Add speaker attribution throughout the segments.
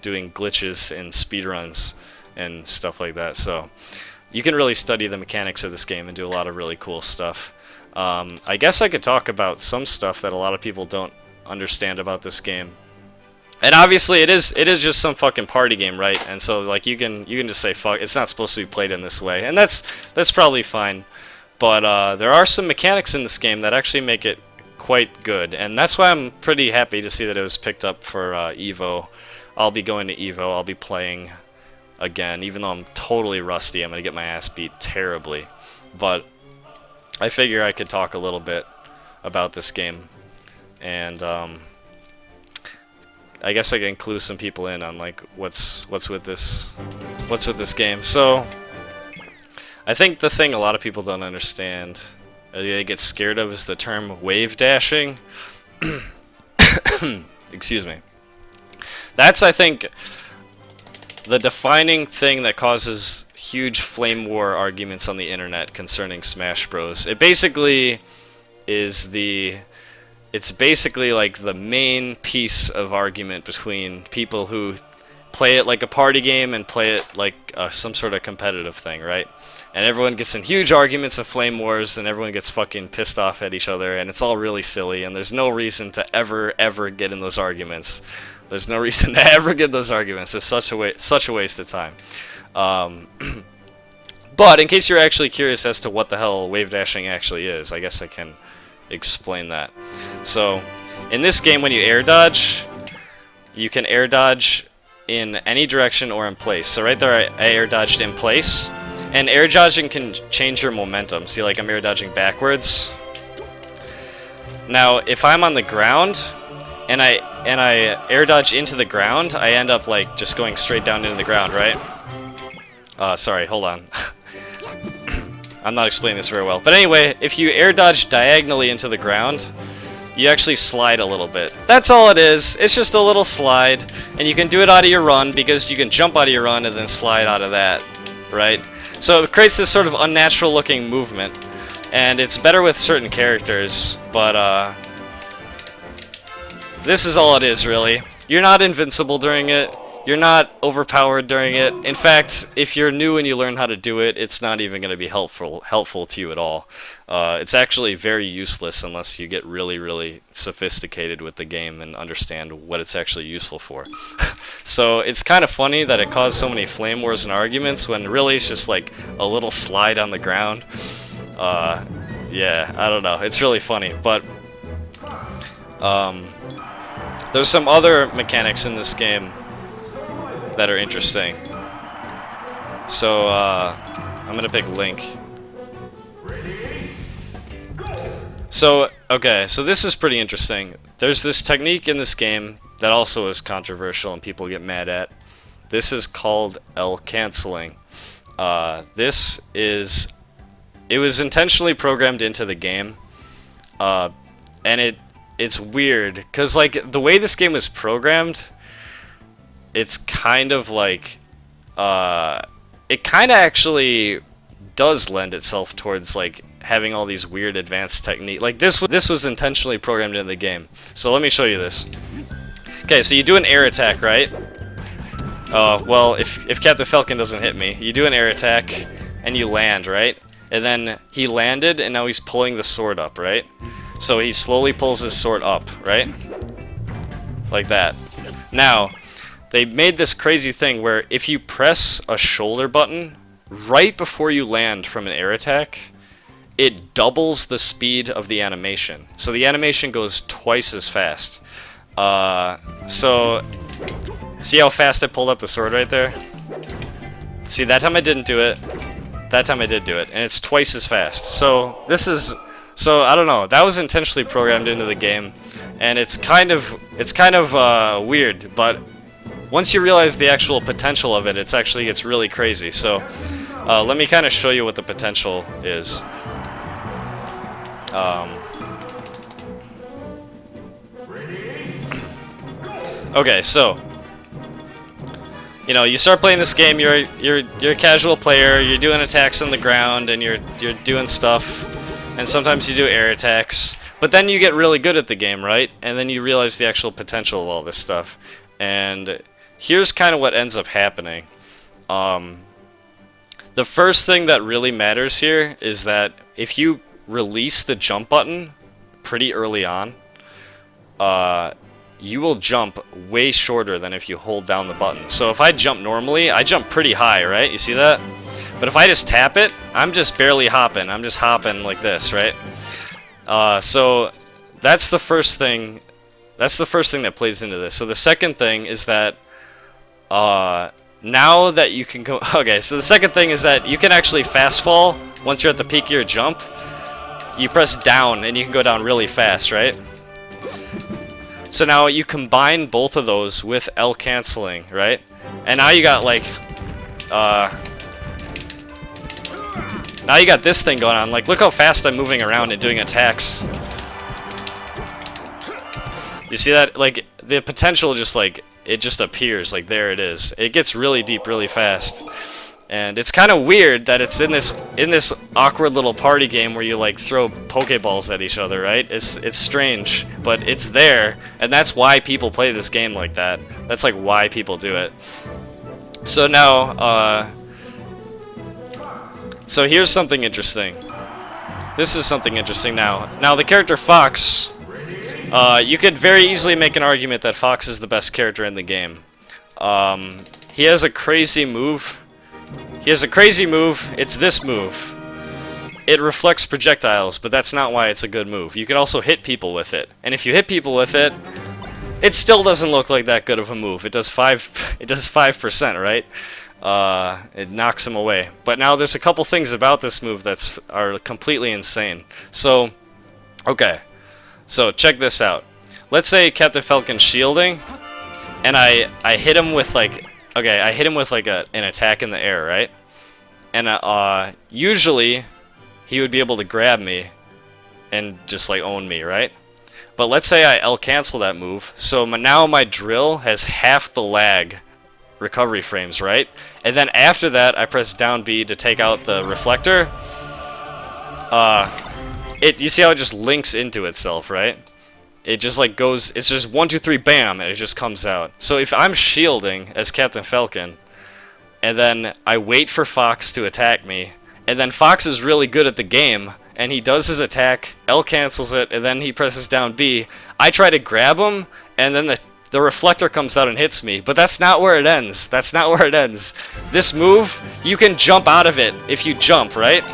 Speaker 1: doing glitches and speedruns and stuff like that. So you can really study the mechanics of this game and do a lot of really cool stuff. I guess I could talk about some stuff that a lot of people don't understand about this game. And obviously it is just some fucking party game, right? And so like you can just say fuck, it's not supposed to be played in this way. And that's probably fine. But there are some mechanics in this game that actually make it quite good. And that's why I'm pretty happy to see that it was picked up for Evo. I'll be going to Evo, I'll be playing again, even though I'm totally rusty. I'm going to get my ass beat terribly. But I figure I could talk a little bit about this game. And I guess I can clue some people in on like what's with this game. So I think the thing a lot of people don't understand, or they get scared of, is the term Wavedashing. Excuse me. That's, I think, the defining thing that causes huge flame war arguments on the internet concerning Smash Bros. It basically is it's basically like the main piece of argument between people who play it like a party game and play it like some sort of competitive thing, right? And everyone gets in huge arguments and flame wars, and everyone gets fucking pissed off at each other, and it's all really silly, and there's no reason to ever get in those arguments. There's no reason to ever get in those arguments. It's such a waste of time. But in case you're actually curious as to what the hell Wavedashing actually is, I guess I can explain that. So, in this game, when you air dodge, you can air dodge in any direction or in place. So right there, I air dodged in place, and air dodging can change your momentum. See, like I'm air dodging backwards. Now, if I'm on the ground and I air dodge into the ground, I end up like just going straight down into the ground, right? Sorry, hold on. I'm not explaining this very well. But anyway, if you air dodge diagonally into the ground, you actually slide a little bit. That's all it is. It's just a little slide. And you can do it out of your run because you can jump out of your run and then slide out of that, right? So it creates this sort of unnatural looking movement. And it's better with certain characters, but this is all it is, really. You're not invincible during it. You're not overpowered during it. In fact, if you're new and you learn how to do it, it's not even going to be helpful to you at all. It's actually very useless unless you get really sophisticated with the game and understand what it's actually useful for. So it's kind of funny that it caused so many flame wars and arguments when really it's just like a little slide on the ground. Yeah, I don't know. It's really funny, but there's some other mechanics in this game that are interesting. So I'm gonna pick Link. So okay, so this is pretty interesting. There's this technique in this game that also is controversial and people get mad at. This is called L canceling. It was intentionally programmed into the game, and it's weird because like the way this game was programmed, it's kind of like it kind of actually does lend itself towards like having all these weird advanced technique. Like this was intentionally programmed into the game. So let me show you this. Okay, so you do an air attack, right? Well, if Captain Falcon doesn't hit me, you do an air attack and you land, right? And then he landed and now he's pulling the sword up, right? So he slowly pulls his sword up, right? Like that. Now, they made this crazy thing where if you press a shoulder button right before you land from an air attack, it doubles the speed of the animation. So the animation goes twice as fast. So, see how fast I pulled up the sword right there? See, that time I didn't do it. That time I did do it, and it's twice as fast. So I don't know. That was intentionally programmed into the game, and it's kind of weird. But once you realize the actual potential of it, it's really crazy. So let me kind of show you what the potential is. Okay, so you know, you start playing this game. You're a casual player. You're doing attacks on the ground, and you're doing stuff. And sometimes you do air attacks. But then you get really good at the game, right? And then you realize the actual potential of all this stuff. And here's kind of what ends up happening. The first thing that really matters here is that if you release the jump button pretty early on, you will jump way shorter than if you hold down the button. So if I jump normally, I jump pretty high, right? You see that? But if I just tap it, I'm just barely hopping. I'm just hopping like this, right? So that's the first thing. That's the first thing that plays into this. So the second thing is that now that you can go... Okay, so the second thing is that you can actually fast fall once you're at the peak of your jump. You press down and you can go down really fast, right? So now you combine both of those with L canceling, right? And now you got like... now you got this thing going on. Like, look how fast I'm moving around and doing attacks. You see that? Like, the potential just like... It just appears, like there it is. It gets really deep really fast. And it's kind of weird that it's in this awkward little party game where you like throw Pokeballs at each other, right? It's strange, but it's there, and that's why people play this game like that. That's like why people do it. So now, so here's something interesting. This is something interesting now. Now the character Fox, you could very easily make an argument that Fox is the best character in the game. He has a crazy move. It's this move. It reflects projectiles, but that's not why it's a good move. You can also hit people with it. And if you hit people with it, it still doesn't look like that good of a move. It does 5%, right? It knocks them away. But now there's a couple things about this move are completely insane. So, okay. So check this out. Let's say Captain Falcon's shielding, and I hit him with like, okay, I hit him with like an attack in the air, right? And usually he would be able to grab me and just like own me, right? But let's say I L cancel that move, so now my drill has half the lag recovery frames, right? And then after that, I press down B to take out the reflector. You see how it just links into itself, right? It just like goes, it's just 1, 2, 3, bam, and it just comes out. So if I'm shielding as Captain Falcon, and then I wait for Fox to attack me, and then Fox is really good at the game, and he does his attack, L cancels it, and then he presses down B, I try to grab him, and then the reflector comes out and hits me. But that's not where it ends. That's not where it ends. This move, you can jump out of it if you jump, right?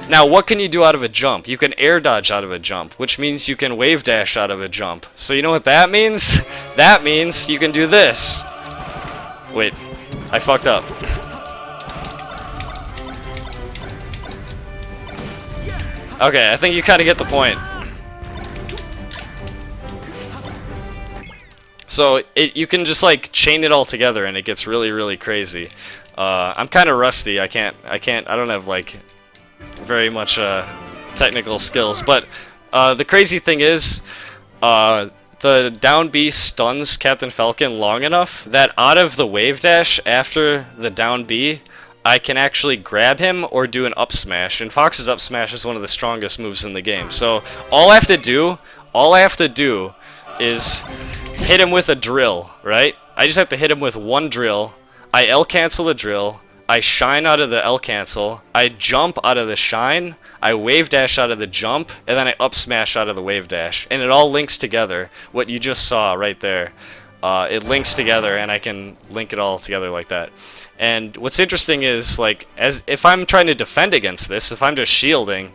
Speaker 1: Now, what can you do out of a jump? You can air dodge out of a jump, which means you can wave dash out of a jump. So you know what that means? That means you can do this. Wait, I fucked up. Okay, I think you kind of get the point. So you can just like chain it all together, and it gets really, really crazy. I'm kind of rusty. I don't have like very much technical skills, but the crazy thing is the down B stuns Captain Falcon long enough that out of the wave dash after the down B, I can actually grab him or do an up smash, and Fox's up smash is one of the strongest moves in the game. So all I have to do is hit him with a drill, right? I just have to hit him with one drill. I L cancel the drill. I shine out of the L cancel, I jump out of the shine, I wave dash out of the jump, and then I up smash out of the wave dash. And it all links together, what you just saw right there. It links together, and I can link it all together like that. And what's interesting is, like, if I'm trying to defend against this, if I'm just shielding,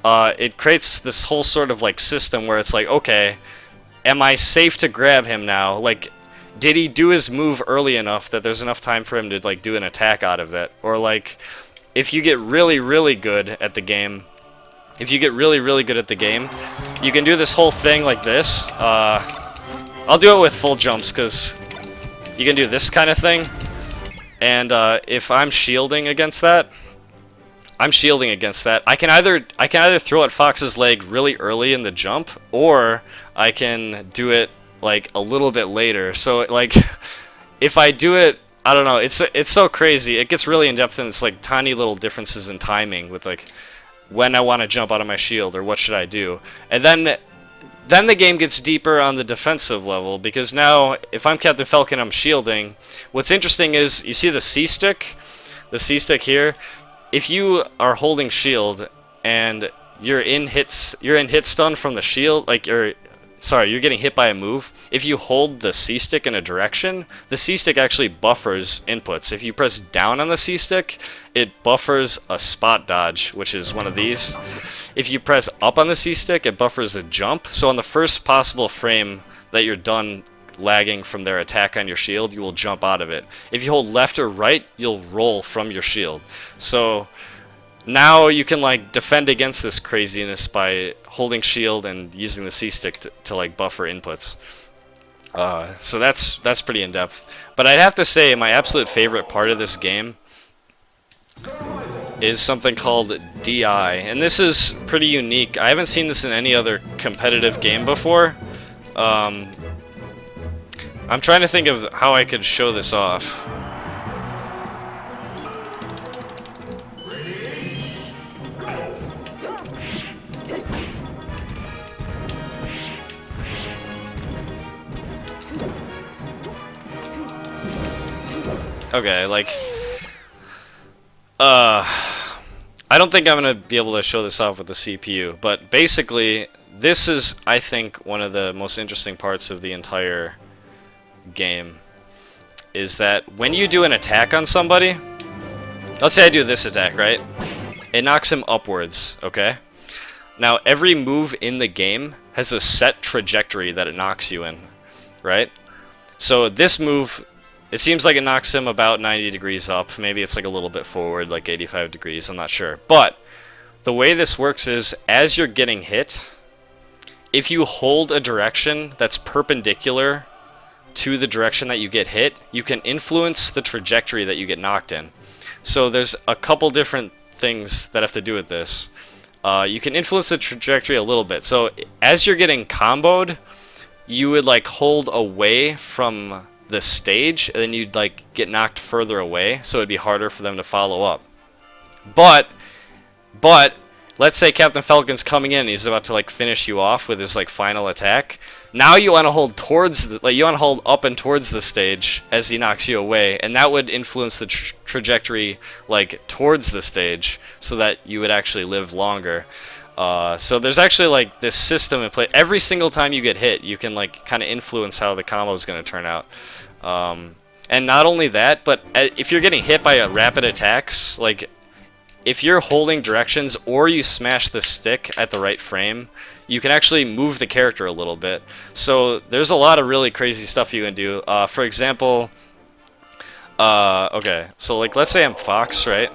Speaker 1: it creates this whole sort of like system where it's like, okay, am I safe to grab him now? Like, did he do his move early enough that there's enough time for him to like do an attack out of it? Or like, if you get really, really good at the game, you can do this whole thing like this. I'll do it with full jumps because you can do this kind of thing. And if I'm shielding against that, I can either throw at Fox's leg really early in the jump, or I can do it like a little bit later. So like, if I do it, I don't know, it's so crazy. It gets really in depth, and it's like tiny little differences in timing with like when I want to jump out of my shield or what should I do. And then then the game gets deeper on the defensive level, because now if I'm Captain Falcon, I'm shielding. What's interesting is you see the C stick, here. If you are holding shield and you're in hit stun from the shield, like you're getting hit by a move. If you hold the C stick in a direction, the C stick actually buffers inputs. If you press down on the C stick, it buffers a spot dodge, which is one of these. If you press up on the C stick, it buffers a jump. So on the first possible frame that you're done lagging from their attack on your shield, you will jump out of it. If you hold left or right, you'll roll from your shield. So now you can like defend against this craziness by holding shield and using the C stick to like buffer inputs. So that's pretty in depth. But I'd have to say my absolute favorite part of this game is something called DI, and this is pretty unique. I haven't seen this in any other competitive game before. I'm trying to think of how I could show this off. Okay, like, I don't think I'm gonna be able to show this off with the CPU, but basically, this is, I think, one of the most interesting parts of the entire game, is that when you do an attack on somebody, let's say I do this attack, right? It knocks him upwards, okay? Now, every move in the game has a set trajectory that it knocks you in, right? So this move, it seems like it knocks him about 90 degrees up. Maybe it's like a little bit forward, like 85 degrees, I'm not sure. But the way this works is, as you're getting hit, if you hold a direction that's perpendicular to the direction that you get hit, you can influence the trajectory that you get knocked in. So there's a couple different things that have to do with this. You can influence the trajectory a little bit. So as you're getting comboed, you would like hold away from the stage, and then you'd like get knocked further away, so it'd be harder for them to follow up. But let's say Captain Falcon's coming in and he's about to like finish you off with his like final attack. Now you want to hold towards the, you want to hold up and towards the stage as he knocks you away, and that would influence the trajectory like towards the stage, so that you would actually live longer. So there's actually like this system in play. Every single time you get hit, you can like kind of influence how the combo is going to turn out. And not only that, but if you're getting hit by rapid attacks, like if you're holding directions or you smash the stick at the right frame, you can actually move the character a little bit. So there's a lot of really crazy stuff you can do. For example, okay, so like let's say I'm Fox, right?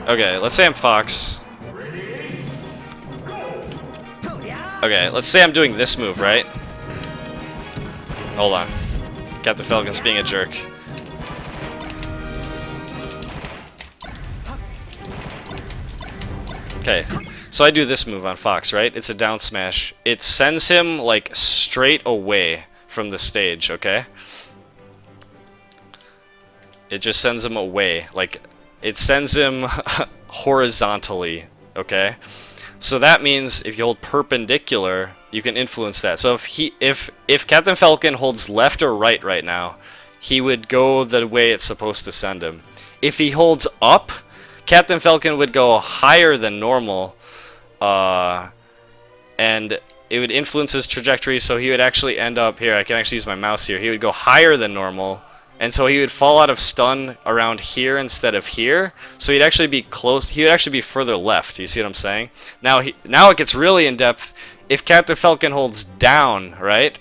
Speaker 1: Okay, let's say I'm Fox. Okay, let's say I'm doing this move, right? Hold on. Captain Falcon's being a jerk. Okay, so I do this move on Fox, right? It's a down smash. It sends him, like, straight away from the stage, okay? It just sends him away. Like, it sends him horizontally, okay? So that means if you hold perpendicular, you can influence that. So if Captain Falcon holds left or right now, he would go the way it's supposed to send him. If he holds up, Captain Falcon would go higher than normal, and it would influence his trajectory, so he would actually end up here. I can actually use my mouse here. He would go higher than normal, and so he would fall out of stun around here instead of here. So he'd actually be close. He would actually be further left. You see what I'm saying? Now it gets really in depth. If Captain Falcon holds down, right,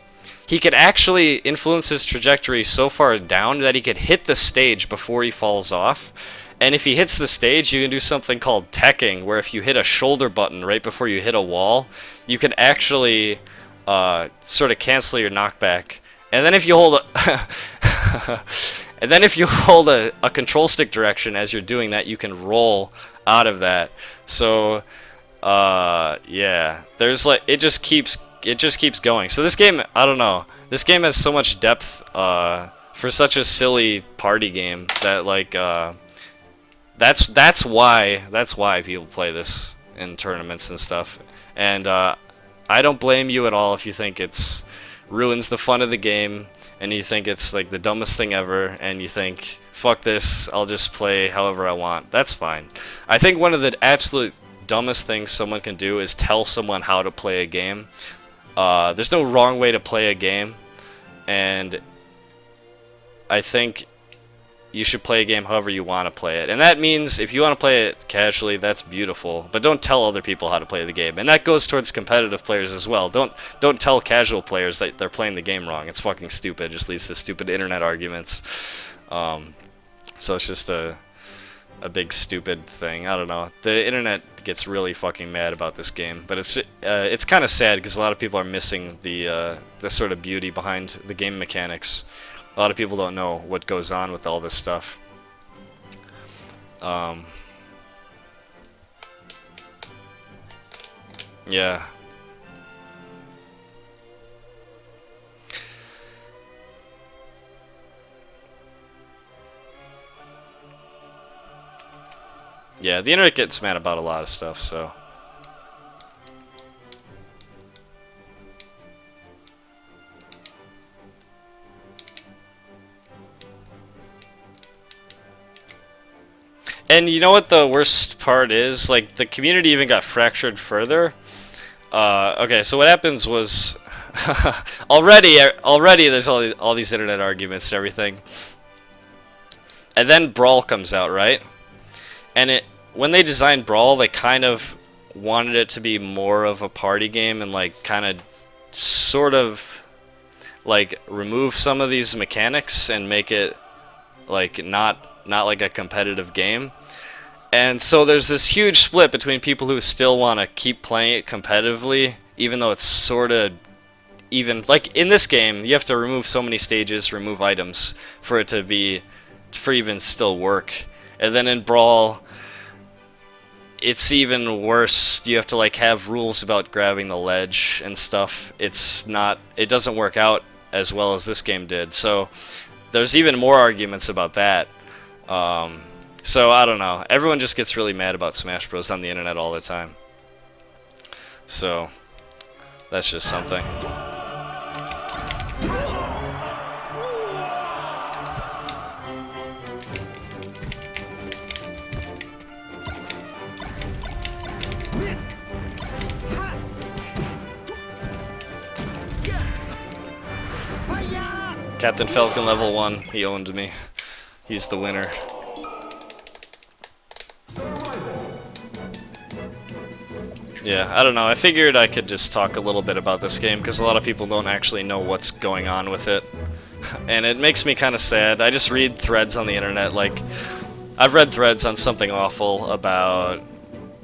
Speaker 1: he could actually influence his trajectory so far down that he could hit the stage before he falls off. And if he hits the stage, you can do something called teching, where if you hit a shoulder button right before you hit a wall, you can actually sort of cancel your knockback. And then if you hold a control stick direction as you're doing that, you can roll out of that. So yeah, there's like it just keeps going. So this game, I don't know. This game has so much depth for such a silly party game that like that's why people play this in tournaments and stuff. And I don't blame you at all if you think it's ruins the fun of the game and you think it's like the dumbest thing ever and you think, fuck this, I'll just play however I want. That's fine. I think one of the absolute dumbest things someone can do is tell someone how to play a game. There's no wrong way to play a game, and I think you should play a game however you want to play it. And that means if you want to play it casually, that's beautiful, but don't tell other people how to play the game. And that goes towards competitive players as well. Don't tell casual players that they're playing the game wrong. It's fucking stupid. It just leads to stupid internet arguments. So it's just a big stupid thing. I don't know. The internet gets really fucking mad about this game, but it's kind of sad because a lot of people are missing the sort of beauty behind the game mechanics. A lot of people don't know what goes on with all this stuff. Yeah. Yeah, the internet gets mad about a lot of stuff, so. And you know what the worst part is? Like, the community even got fractured further. Okay, so what happens was already there's all these internet arguments and everything. And then Brawl comes out, right? And when they designed Brawl, they kind of wanted it to be more of a party game and like kind of sort of like remove some of these mechanics and make it like not like a competitive game. And so there's this huge split between people who still want to keep playing it competitively, even though it's sort of even like in this game you have to remove so many stages, remove items for it to even still work. And then in Brawl it's even worse. You have to like have rules about grabbing the ledge and stuff. It doesn't work out as well as this game did. So there's even more arguments about that. So I don't know. Everyone just gets really mad about Smash Bros on the internet all the time. So that's just something. Captain Falcon level 1, he owned me. He's the winner. Yeah, I don't know. I figured I could just talk a little bit about this game because a lot of people don't actually know what's going on with it. And it makes me kind of sad. I just read threads on the internet, like, I've read threads on something awful about,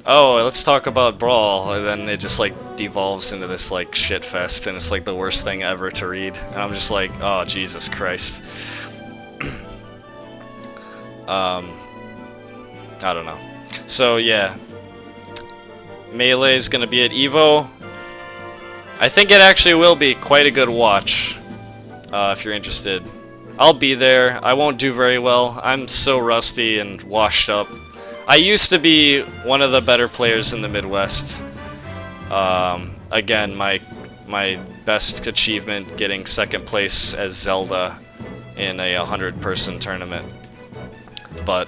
Speaker 1: oh, let's talk about Brawl, and then it just like devolves into this like shit fest, and it's like the worst thing ever to read. And I'm just like, oh, Jesus Christ. I don't know. So yeah, Melee is gonna be at EVO. I think it actually will be quite a good watch. If you're interested, I'll be there. I won't do very well. I'm so rusty and washed up. I used to be one of the better players in the Midwest. Again, my best achievement getting second place as Zelda in a 100-person tournament. But